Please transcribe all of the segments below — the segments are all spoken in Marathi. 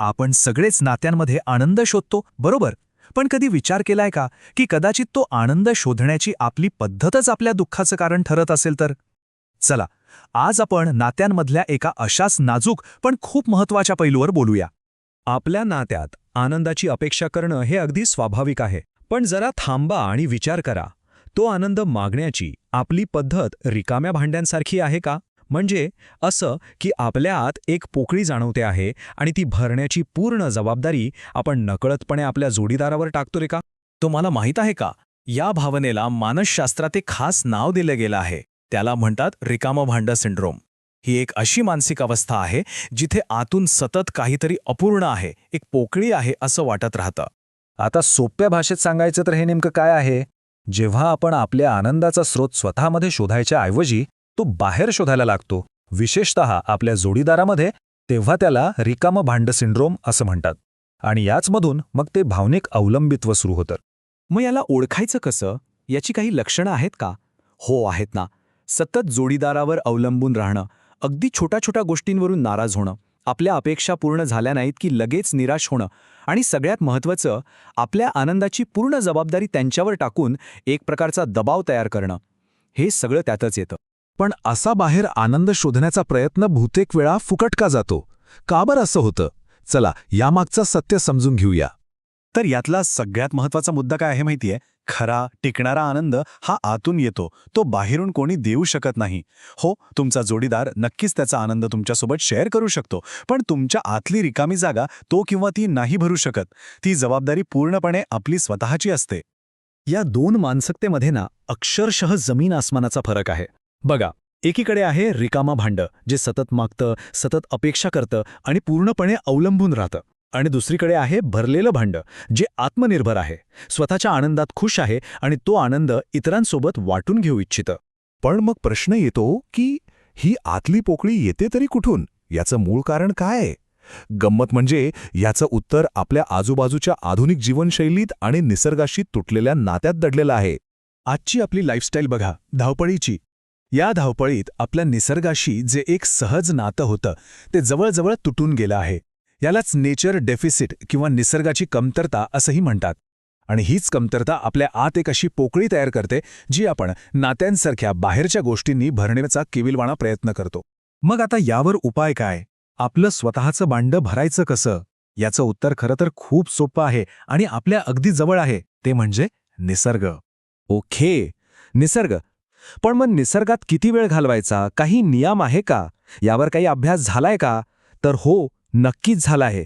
आपण सगळेच नात्यांमध्ये आनंद शोधतो, बरोबर? पण कधी विचार केलाय का की कदाचित तो आनंद शोधण्याची आपली पद्धतच आपल्या दुःखाचं कारण ठरत असेल तर? चला, आज आपण नात्यांमधल्या एका अशाच नाजूक पण खूप महत्त्वाच्या पैलूवर बोलूया. आपल्या नात्यात आनंदाची अपेक्षा करणं हे अगदी स्वाभाविक आहे. पण जरा थांबा आणि विचार करा, तो आनंद मागण्याची आपली पद्धत रिकाम्या भांड्यांसारखी आहे का? म्हणजे असं की आपल्या आत एक पोकळी जाणवते आहे आणि ती भरण्याची पूर्ण जबाबदारी आपण नकळतपणे आपल्या जोडीदारावर टाकतो रे का? तुम्हाला माहीत आहे का, या भावनेला मानसशास्त्रात एक खास नाव दिलं गेलं आहे. त्याला म्हणतात रिकामं भांडं सिंड्रोम. ही एक अशी मानसिक अवस्था आहे जिथे आतून सतत काहीतरी अपूर्ण आहे, एक पोकळी आहे असं वाटत राहतं. आता सोप्या भाषेत सांगायचं तर हे नेमकं काय आहे? जेव्हा आपण आपल्या आनंदाचा स्रोत स्वतःमध्ये शोधायच्या ऐवजी तो बाहेर शोधायला लागतो, विशेषतः आपल्या जोडीदारामध्ये, तेव्हा त्याला रिकामं भांडं सिंड्रोम असं म्हणतात. आणि याचमधून मग ते भावनिक अवलंबित्व सुरू होतं. मग याला ओळखायचं कसं? याची काही लक्षणं आहेत का? हो, आहेत ना. सतत जोडीदारावर अवलंबून राहणं, अगदी छोट्या-छोट्या गोष्टींवरून नाराज होणं, आपल्या अपेक्षा पूर्ण झाल्या नाहीत की लगेच निराश होणं आणि सगळ्यात महत्त्वाचं, आपल्या आनंदाची पूर्ण जबाबदारी त्यांच्यावर टाकून एक प्रकारचा दबाव तयार करणं, हे सगळं त्यातच येतं. पण असा बाहेर आनंद शोधण्याचा प्रयत्न बहुतेक वेळा फुकट का जातो? का बरं असं होतं? चला, यामागचं सत्य समजून घेऊया. तर यातला सगळ्यात महत्त्वाचा मुद्दा काय आहे माहितीये? खरा टिकणारा आनंद हा आतून येतो, तो बाहेरून कोणी देऊ शकत नाही. हो, तुमचा जोडीदार नक्कीच त्याचा आनंद तुमच्यासोबत शेअर करू शकतो, पण तुमच्या आतली रिकामी जागा तो किंवा ती नाही भरू शकत. ती जबाबदारी पूर्णपणे आपली स्वतःची असते. या दोन मानसिकतेमध्ये ना अक्षरशः जमीन आसमानाचा फरक आहे. बघा, एकीकडे आहे रिकामं भांडं, जे सतत मागतं, सतत अपेक्षा करतं आणि पूर्णपणे अवलंबून राहतं. आणि दुसरीकडे आहे भरलेलं भांडं, जे आत्मनिर्भर आहे, स्वतःच्या आनंदात खुश आहे आणि तो आनंद इतरांसोबत वाटून घेऊ इच्छितं. पण मग प्रश्न येतो की ही आतली पोकळी येते तरी कुठून? याचं मूळ कारण काय आहे? गंमत म्हणजे याचं उत्तर आपल्या आजूबाजूच्या आधुनिक जीवनशैलीत आणि निसर्गाशी तुटलेल्या नात्यात दडलेलं आहे. आजची आपली लाईफस्टाईल बघा, धावपळीची. या धावपळीत आपल्या निसर्गाशी जे एक सहज नातं होतं, ते जवळजवळ तुटून गेलं आहे. यालाच नेचर डेफिसिट किंवा निसर्गाची कमतरता असंही म्हणतात. आणि हीच कमतरता आपल्या आत एक अशी पोकळी तयार करते, जी आपण नात्यांसारख्या बाहेरच्या गोष्टींनी भरण्याचा केविलवाणा प्रयत्न करतो. मग आता यावर उपाय काय? आपलं स्वतःचं भांडं भरायचं कसं? याचं उत्तर खरं तर खूप सोपं आहे आणि आपल्या अगदी जवळ आहे, ते म्हणजे निसर्ग. ओके, निसर्ग. पण मग निसर्गात किती वेळ घालवायचा? काही नियम आहे का? यावर काही अभ्यास झालाय का? तर हो, नक्कीच झाला आहे.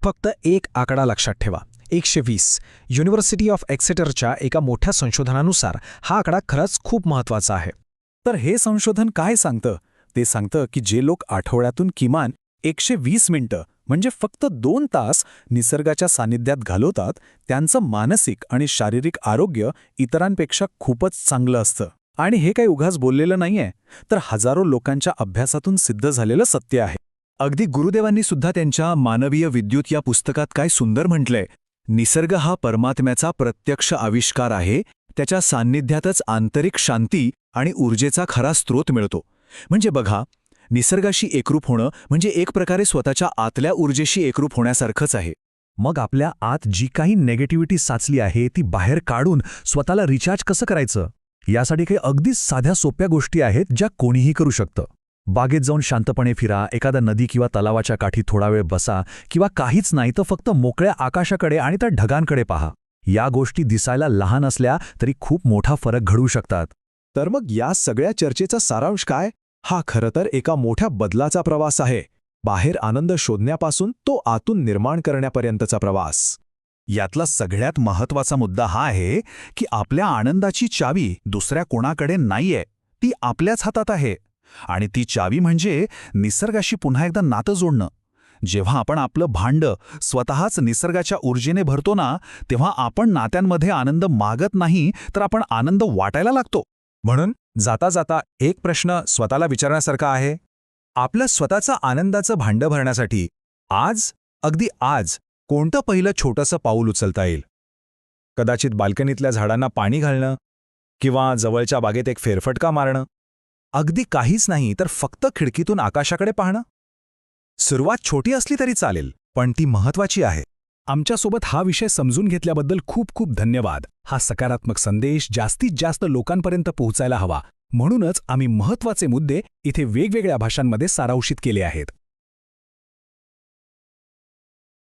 फक्त एक आकडा लक्षात ठेवा, 120. युनिव्हर्सिटी ऑफ एक्सेटरच्या एका मोठ्या संशोधनानुसार हा आकडा खरंच खूप महत्त्वाचा आहे. तर हे संशोधन काय सांगतं? ते सांगतं की जे लोक आठवड्यातून किमान 120 मिनिटं म्हणजे फक्त 2 तास निसर्गाच्या सानिध्यात घालवतात, त्यांचं मानसिक आणि शारीरिक आरोग्य इतरांपेक्षा खूपच चांगलं असतं. आणि हे काही उगाच बोललेलं नाहीये, तर हजारो लोकांच्या अभ्यासातून सिद्ध झालेलं सत्य आहे. अगदी गुरुदेवांनी सुद्धा त्यांच्या मानवीय विद्युत या पुस्तकात काय सुंदर म्हटलंय, निसर्ग हा परमात्म्याचा प्रत्यक्ष आविष्कार आहे, त्याच्या सान्निध्यातच आंतरिक शांती आणि ऊर्जेचा खरा स्रोत मिळतो. म्हणजे बघा, निसर्गाशी एकरूप होणं म्हणजे एक प्रकारे स्वतःच्या आतल्या ऊर्जेशी एकरूप होण्यासारखंच आहे. मग आपल्या आत जी काही नेगेटिव्हिटी साचली आहे ती बाहेर काढून स्वतःला रिचार्ज कसं करायचं? यासाठी काही अगदी साध्या सोप्या गोष्टी आहेत ज्या कोणीही करू शकतं. बागेत जाऊन शांतपणे फिरा, एखाद्या नदी किंवा तलावाच्या काठी थोडा वेळ बसा, किंवा काहीच नाही तर फक्त मोकळ्या आकाशाकडे आणि त्या ढगांकडे पहा. या गोष्टी दिसायला लहान असल्या तरी खूप मोठा फरक घडवू शकतात. तर मग या सगळ्या चर्चेचा सारांश काय? हा खरं तर एका मोठ्या बदलाचा प्रवास आहे. बाहेर आनंद शोधण्यापासून तो आतून निर्माण करण्यापर्यंतचा प्रवास. यातला सगळ्यात महत्त्वाचा मुद्दा हा आहे की आपल्या आनंदाची चावी दुसऱ्या कोणाकडे नाहीये, ती आपल्याच हातात आहे. आणि ती चावी म्हणजे निसर्गाशी पुन्हा एकदा नातं जोडणं. जेव्हा आपण आपलं भांडं स्वतःच निसर्गाच्या ऊर्जेने भरतो ना, तेव्हा आपण नात्यांमध्ये आनंद मागत नाही, तर आपण आनंद वाटायला लागतो. म्हणून जाता जाता एक प्रश्न स्वतःला विचारण्यासारखा आहे, आपलं स्वतःचं आनंदाचं भांडं भरण्यासाठी आज, अगदी आज, कोणतं पहिलं छोटंसं पाऊल उचलता येईल? कदाचित बाल्कनीतल्या झाडांना पाणी घालणं, किंवा जवळच्या बागेत एक फेरफटका मारणं. अगदी काहीच नाही तर फक्त खिडकीतून आकाशाकडे पाहणं. सुरुवात छोटी असली तरी चालेल, पण ती महत्वाची आहे. आमच्यासोबत हा विषय समजून घेतल्याबद्दल खूप खूप धन्यवाद. हा सकारात्मक संदेश जास्तीत जास्त लोकांपर्यंत पोहोचायला हवा, म्हणूनच आम्ही महत्त्वाचे मुद्दे इथे वेगवेगळ्या भाषांमध्ये सारांशित केले आहेत.